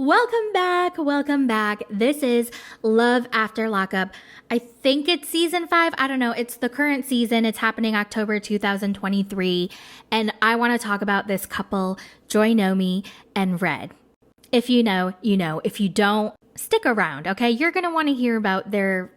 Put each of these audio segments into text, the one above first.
Welcome back. Welcome back. This is Love After Lockup. I think it's season 5. I don't know. It's the current season. It's happening October 2023. And I want to talk about this couple, Joinomi and Red. If you know, you know. If you don't, stick around, okay? You're going to want to hear about their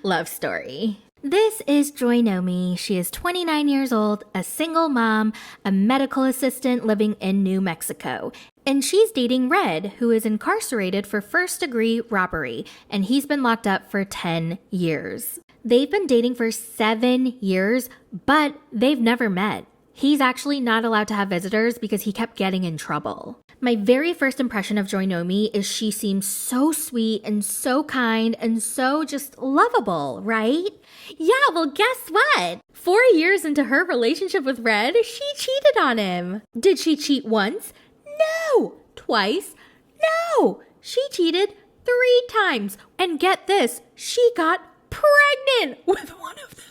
love story. This is Joinomi. She is 29 years old, a single mom, a medical assistant living in New Mexico. And she's dating Red, who is incarcerated for first-degree robbery, and he's been locked up for 10 years. They've been dating for 7 years, but they've never met. He's actually not allowed to have visitors because he kept getting in trouble. My very first impression of Joinomi is she seems so sweet and so kind and so just lovable, right? Yeah, well, guess what? 4 years into her relationship with Red, she cheated on him. Did she cheat once? No. Twice? No. She cheated 3 times. And get this, she got pregnant with one of them.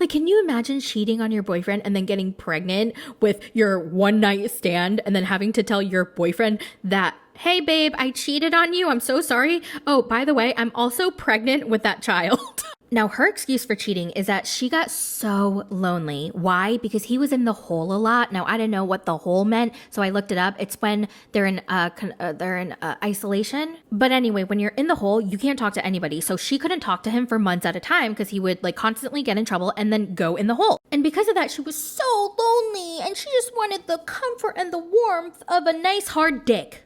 Like, can you imagine cheating on your boyfriend and then getting pregnant with your one night stand and then having to tell your boyfriend that, hey, babe, I cheated on you. I'm so sorry. Oh, by the way, I'm also pregnant with that child. Now, her excuse for cheating is that she got so lonely. Why? Because he was in the hole a lot. Now, I didn't know what the hole meant, so I looked it up. It's when they're in isolation. But anyway, when you're in the hole, you can't talk to anybody. So she couldn't talk to him for months at a time because he would constantly get in trouble and then go in the hole. And because of that, she was so lonely and she just wanted the comfort and the warmth of a nice hard dick.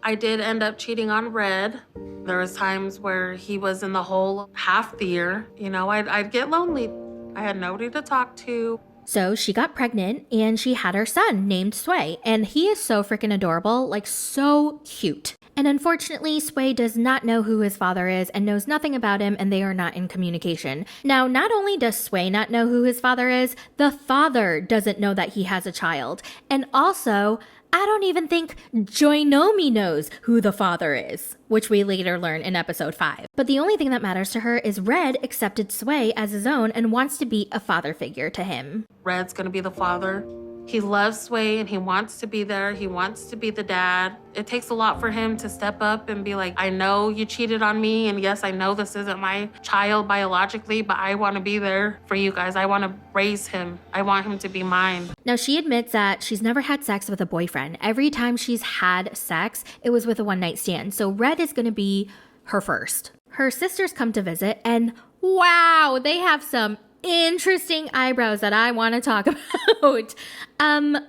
I did end up cheating on Red. There was times where he was in the hole half the year. You know, I'd get lonely. I had nobody to talk to. So she got pregnant and she had her son named Sway. And he is so freaking adorable, so cute. And unfortunately, Sway does not know who his father is and knows nothing about him, and they are not in communication. Now, not only does Sway not know who his father is, the father doesn't know that he has a child. And also, I don't even think Joinomi knows who the father is, which we later learn in episode 5. But the only thing that matters to her is Red accepted Sway as his own and wants to be a father figure to him. Red's gonna be the father. He loves Sway and he wants to be there. He wants to be the dad. It takes a lot for him to step up and be like, I know you cheated on me. And yes, I know this isn't my child biologically, but I want to be there for you guys. I want to raise him. I want him to be mine. Now, she admits that she's never had sex with a boyfriend. Every time she's had sex, it was with a one-night stand. So Red is going to be her first. Her sisters come to visit and wow, they have some interesting eyebrows that I want to talk about.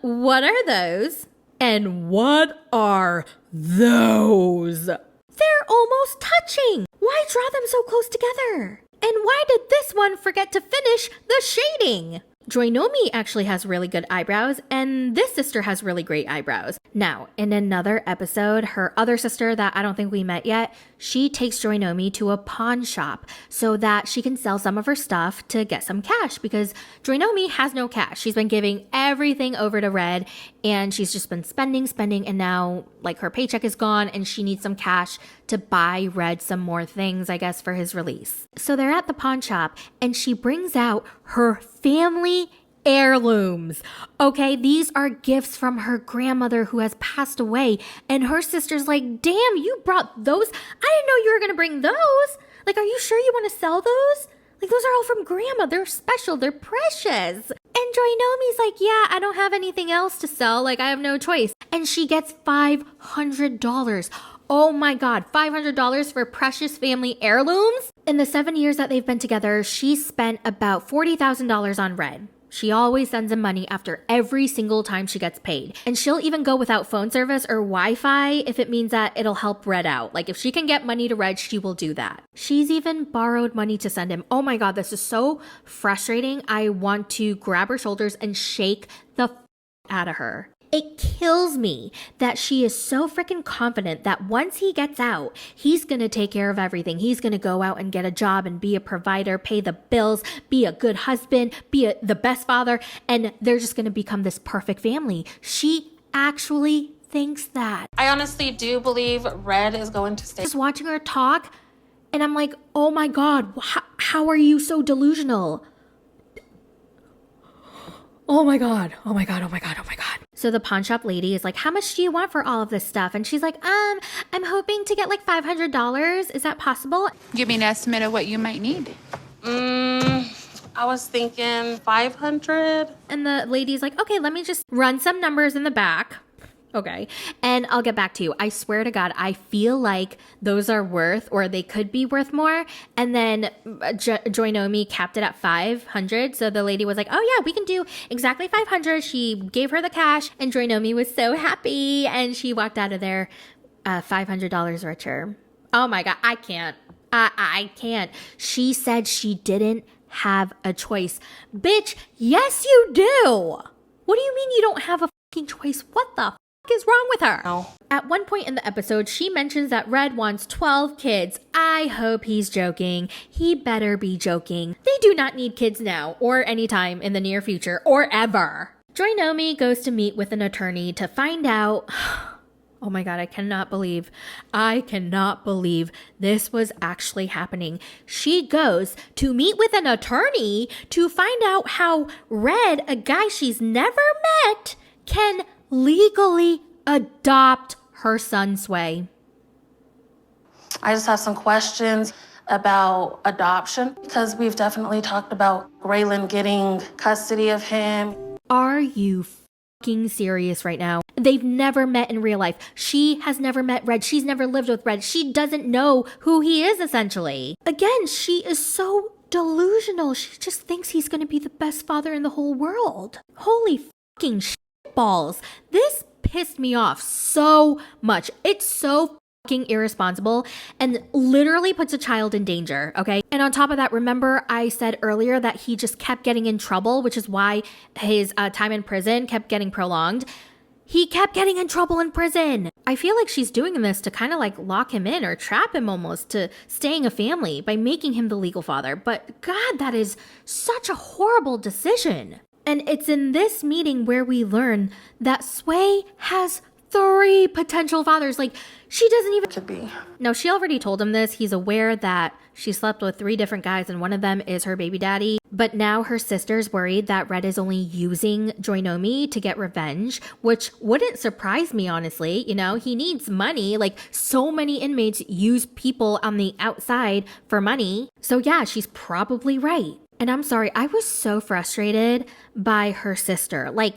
What are those? And what are those? They're almost touching. Why draw them so close together? And why did this one forget to finish the shading? Joinomi actually has really good eyebrows, and this sister has really great eyebrows. Now, in another episode, her other sister that I don't think we met yet, she takes Joinomi to a pawn shop so that she can sell some of her stuff to get some cash because Joinomi has no cash. She's been giving everything over to Red, and she's just been spending, and now her paycheck is gone and she needs some cash to buy Red some more things, I guess, for his release. So they're at the pawn shop and she brings out her family heirlooms. Okay, these are gifts from her grandmother who has passed away. And her sister's like, damn, you brought those? I didn't know you were gonna bring those. Are you sure you want to sell those? Those are all from grandma. They're special. They're precious. And Joinomi's like, yeah, I don't have anything else to sell. I have no choice. And she gets $500. Oh my God, $500 for precious family heirlooms? In the 7 years that they've been together, she's spent about $40,000 on Red. She always sends him money after every single time she gets paid. And she'll even go without phone service or Wi-Fi if it means that it'll help Red out. If she can get money to Red, she will do that. She's even borrowed money to send him. Oh my God, this is so frustrating. I want to grab her shoulders and shake the out of her. It kills me that she is so freaking confident that once he gets out, he's going to take care of everything. He's going to go out and get a job and be a provider, pay the bills, be a good husband, be the best father, and they're just going to become this perfect family. She actually thinks that. I honestly do believe Red is going to stay. Just watching her talk, and I'm like, oh my God, how are you so delusional? Oh my God. Oh my God. Oh my God. Oh my God. So the pawn shop lady is like, how much do you want for all of this stuff? And she's like, I'm hoping to get like $500. Is that possible? Give me an estimate of what you might need. I was thinking 500. And the lady's like, okay, let me just run some numbers in the back. Okay. And I'll get back to you. I swear to God, I feel like those are worth, or they could be worth more. And then Joinomi capped it at 500. So the lady was like, oh yeah, we can do exactly 500. She gave her the cash and Joinomi was so happy. And she walked out of there $500 richer. Oh my God. I can't. I can't. She said she didn't have a choice. Bitch, yes you do. What do you mean you don't have a fucking choice? What the is wrong with her? No. At one point in the episode, she mentions that Red wants 12 kids. I hope he's joking. He better be joking. They do not need kids now, or anytime in the near future, or ever. Joinomi goes to meet with an attorney to find out... Oh my God, I cannot believe this was actually happening. She goes to meet with an attorney to find out how Red, a guy she's never met, can legally adopt her son Sway. I just have some questions about adoption because we've definitely talked about Raylan getting custody of him. Are you fucking serious right now? They've never met in real life. She has never met Red. She's never lived with Red. She doesn't know who he is, essentially. Again, she is so delusional. She just thinks he's going to be the best father in the whole world. Holy fucking shit balls. This pissed me off so much. It's so fucking irresponsible and literally puts a child in danger, okay? And on top of that, remember I said earlier that he just kept getting in trouble, which is why his time in prison kept getting prolonged. He kept getting in trouble in prison. I feel like she's doing this to kind of like lock him in or trap him almost to staying a family by making him the legal father. But God, that is such a horrible decision. And it's in this meeting where we learn that Sway has 3 potential fathers. Like, she doesn't even... Could be. No, she already told him this. He's aware that she slept with 3 different guys and one of them is her baby daddy. But now her sister's worried that Red is only using Joinomi to get revenge, which wouldn't surprise me, honestly. You know, he needs money. Like, so many inmates use people on the outside for money. So yeah, she's probably right. And I'm sorry, I was so frustrated by her sister. Like,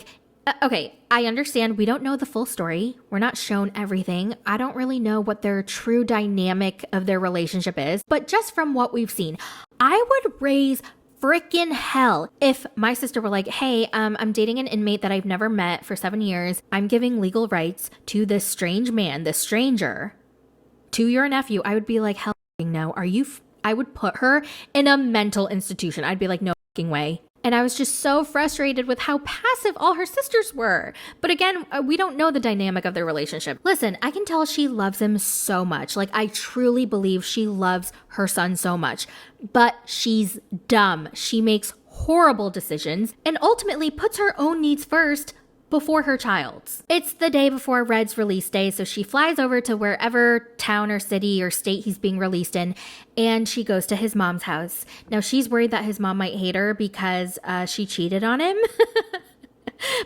okay, I understand we don't know the full story. We're not shown everything. I don't really know what their true dynamic of their relationship is. But just from what we've seen, I would raise freaking hell if my sister were like, hey, I'm dating an inmate that I've never met for 7 years. I'm giving legal rights to this strange man, this stranger, to your nephew. I would be like, hell no. Are you... I would put her in a mental institution. I'd be like, no fucking way. And I was just so frustrated with how passive all her sisters were. But again, we don't know the dynamic of their relationship. Listen, I can tell she loves him so much. Like, I truly believe she loves her son so much. But she's dumb. She makes horrible decisions and ultimately puts her own needs first before her child's. It's the day before Red's release day, so she flies over to wherever town or city or state he's being released in, and she goes to his mom's house. Now, she's worried that his mom might hate her because she cheated on him.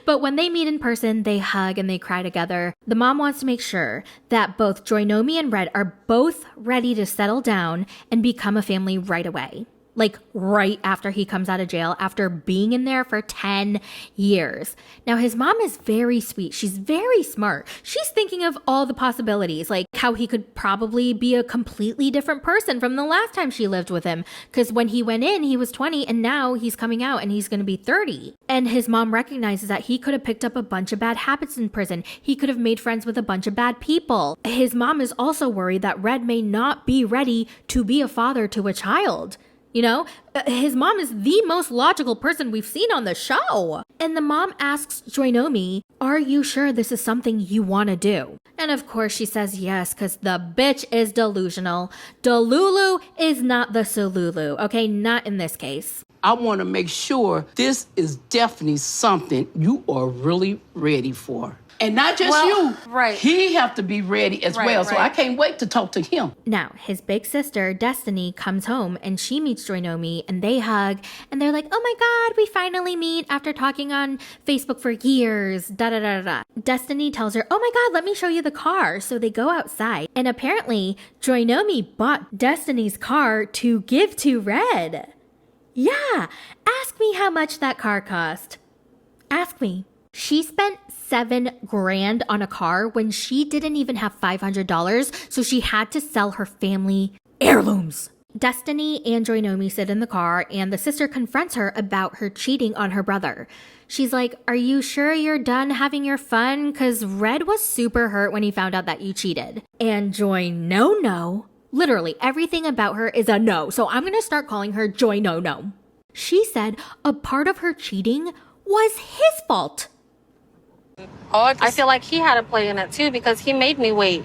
But when they meet in person, they hug and they cry together. The mom wants to make sure that both Joinomi and Red are both ready to settle down and become a family right away. Like right after he comes out of jail, after being in there for 10 years. Now, his mom is very sweet. She's very smart. She's thinking of all the possibilities, like how he could probably be a completely different person from the last time she lived with him. Because when he went in, he was 20 and now he's coming out and he's going to be 30. And his mom recognizes that he could have picked up a bunch of bad habits in prison. He could have made friends with a bunch of bad people. His mom is also worried that Red may not be ready to be a father to a child. You know, his mom is the most logical person we've seen on the show. And the mom asks Joinomi, are you sure this is something you want to do? And of course she says yes, because the bitch is delusional. Delulu is not the Sululu, okay? Not in this case. I want to make sure this is definitely something you are really ready for. And not just you. Right. He have to be ready as well. So I can't wait to talk to him. Now, his big sister, Destiny, comes home and she meets Joinomi and they hug and they're like, oh my God, we finally meet after talking on Facebook for years, da-da-da-da-da. Destiny tells her, oh my God, let me show you the car. So they go outside and apparently Joinomi bought Destiny's car to give to Red. Yeah, ask me how much that car cost. Ask me. She spent $7,000 on a car when she didn't even have $500, so she had to sell her family heirlooms. Destiny and Joinomi sit in the car, and the sister confronts her about her cheating on her brother. She's like, are you sure you're done having your fun? Because Red was super hurt when he found out that you cheated. And Joy-No-No, literally everything about her is a no, so I'm going to start calling her Joy-No-No. She said a part of her cheating was his fault. I feel like he had a play in it too because he made me wait.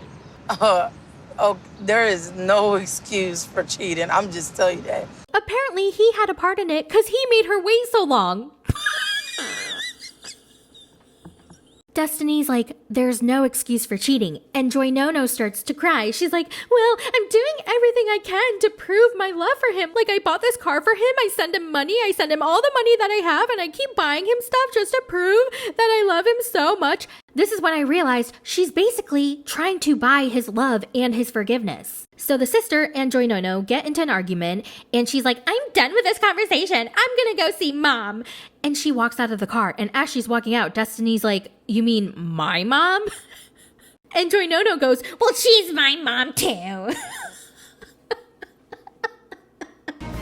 There is no excuse for cheating. I'm just telling you that. Apparently, he had a part in it because he made her wait so long. Destiny's like, there's no excuse for cheating. And Joy-No-No starts to cry. She's like, well, I'm doing everything I can to prove my love for him. Like, I bought this car for him. I send him money. I send him all the money that I have. And I keep buying him stuff just to prove that I love him so much. This is when I realized she's basically trying to buy his love and his forgiveness. So the sister and Joy-No-No get into an argument and she's like, I'm done with this conversation. I'm gonna go see mom. And she walks out of the car. And as she's walking out, Destiny's like, you mean my mom? And Joy-No-No goes, well, she's my mom too.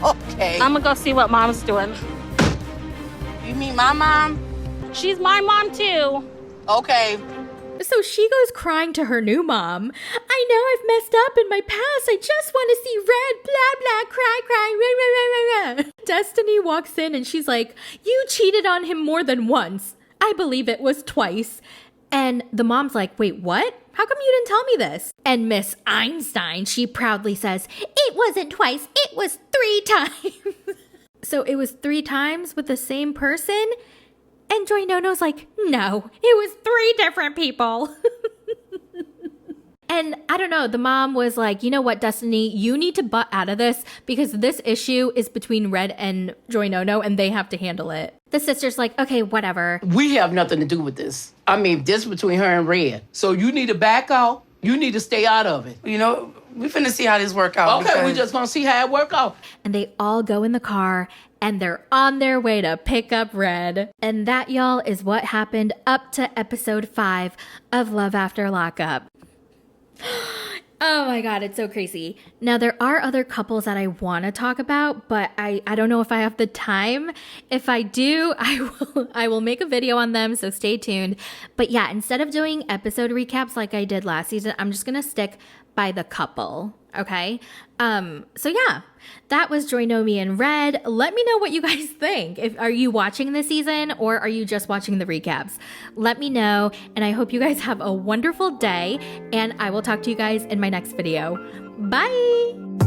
Okay. I'm gonna go see what mom's doing. You mean my mom? She's my mom too. Okay. So she goes crying to her new mom. I know I've messed up in my past. I just want to see Red, blah, blah, cry, cry, rah, rah, rah, rah, rah. Destiny walks in and she's like, you cheated on him more than once. I believe it was twice. And the mom's like, wait, what? How come you didn't tell me this? And Miss Einstein, she proudly says, it wasn't twice, it was 3 times. So it was 3 times with the same person? And Joy-No-No's like, no, it was 3 different people. And I don't know, the mom was like, you know what, Destiny, you need to butt out of this because this issue is between Red and Joy-No-No and they have to handle it. The sister's like, okay, whatever. We have nothing to do with this. I mean, this between her and Red. So you need to back out. You need to stay out of it. You know, we finna see how this work out. Okay, we just gonna see how it work out. And they all go in the car and they're on their way to pick up Red. And that, y'all, is what happened up to episode 5 of Love After Lockup. Oh my God, it's so crazy. Now, there are other couples that I want to talk about, but I don't know if I have the time. If I do, I will make a video on them, so stay tuned. But yeah, instead of doing episode recaps like I did last season, I'm just going to stick by the couple, okay? So yeah, that was Joy-No-Mi and Red. Let me know what you guys think. Are you watching this season or are you just watching the recaps? Let me know, and I hope you guys have a wonderful day, and I will talk to you guys in my next video. Bye!